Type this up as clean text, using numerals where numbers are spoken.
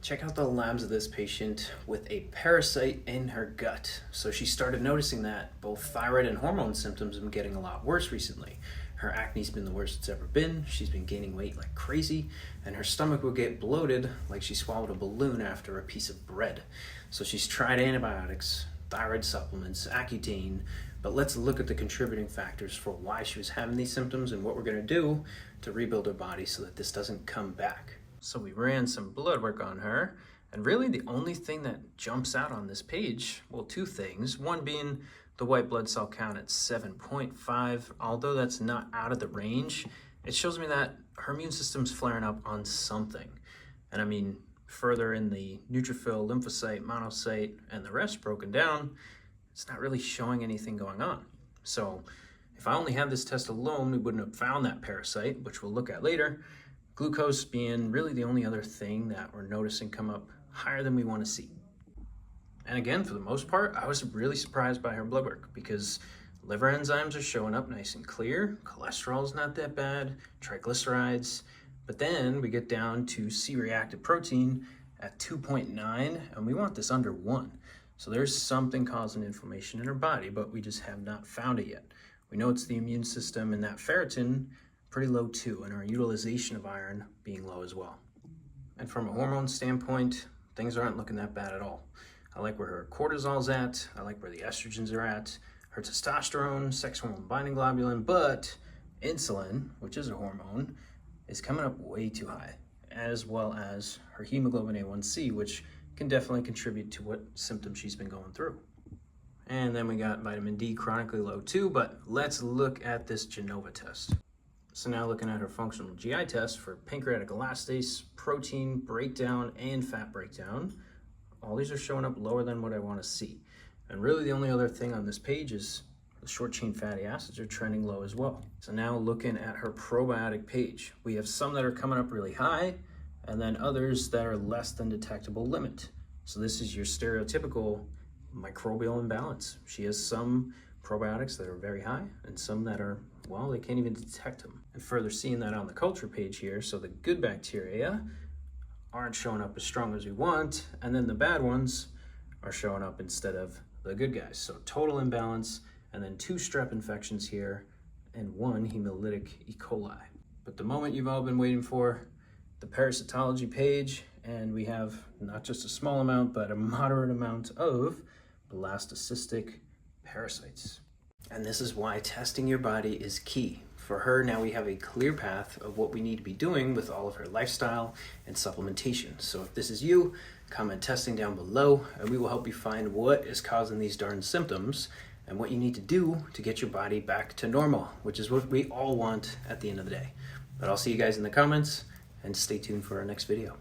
Check out the labs of this patient with a parasite in her gut. So she started noticing that both thyroid and hormone symptoms have been getting a lot worse recently. Her acne's been the worst it's ever been. She's been gaining weight like crazy, and her stomach will get bloated like she swallowed a balloon after a piece of bread. So she's tried antibiotics, thyroid supplements, Accutane, but let's look at the contributing factors for why she was having these symptoms and what we're gonna do to rebuild her body so that this doesn't come back. So we ran some blood work on her, and really the only thing that jumps out on this page, well, two things. One being the white blood cell count at 7.5. Although that's not out of the range, it shows me that her immune system's flaring up on something. And I mean, further in the neutrophil, lymphocyte, monocyte, and the rest broken down, it's not really showing anything going on. So if I only had this test alone, we wouldn't have found that parasite, which we'll look at later. Glucose being really the only other thing that we're noticing come up higher than we want to see. And again, for the most part, I was really surprised by her blood work because liver enzymes are showing up nice and clear, cholesterol's not that bad, triglycerides, but then we get down to C-reactive protein at 2.9, and we want this under 1. So there's something causing inflammation in her body, but we just have not found it yet. We know it's the immune system, and that ferritin pretty low too, and our utilization of iron being low as well. And from a hormone standpoint, things aren't looking that bad at all. I like where her cortisol's at, I like where the estrogens are at, her testosterone, sex hormone binding globulin, but insulin, which is a hormone, is coming up way too high, as well as her hemoglobin A1C, which can definitely contribute to what symptoms she's been going through. And then we got vitamin D chronically low too, but let's look at this Genova test. So now looking at her functional GI test for pancreatic elastase, protein breakdown, and fat breakdown, all these are showing up lower than what I want to see. And really the only other thing on this page is the short chain fatty acids are trending low as well. So now looking at her probiotic page, we have some that are coming up really high, and then others that are less than detectable limit. So this is your stereotypical microbial imbalance. She has some probiotics that are very high and some that are, well, they can't even detect them. And further seeing that on the culture page here, so the good bacteria aren't showing up as strong as we want, and then the bad ones are showing up instead of the good guys. So total imbalance, and then 2 strep infections here, and 1 hemolytic E. coli. But the moment you've all been waiting for, the parasitology page, and we have not just a small amount, but a moderate amount of blastocystic parasites. And this is why testing your body is key. For her, now we have a clear path of what we need to be doing with all of her lifestyle and supplementation. So if this is you, comment testing down below, and we will help you find what is causing these darn symptoms and what you need to do to get your body back to normal, which is what we all want at the end of the day. But I'll see you guys in the comments, and stay tuned for our next video.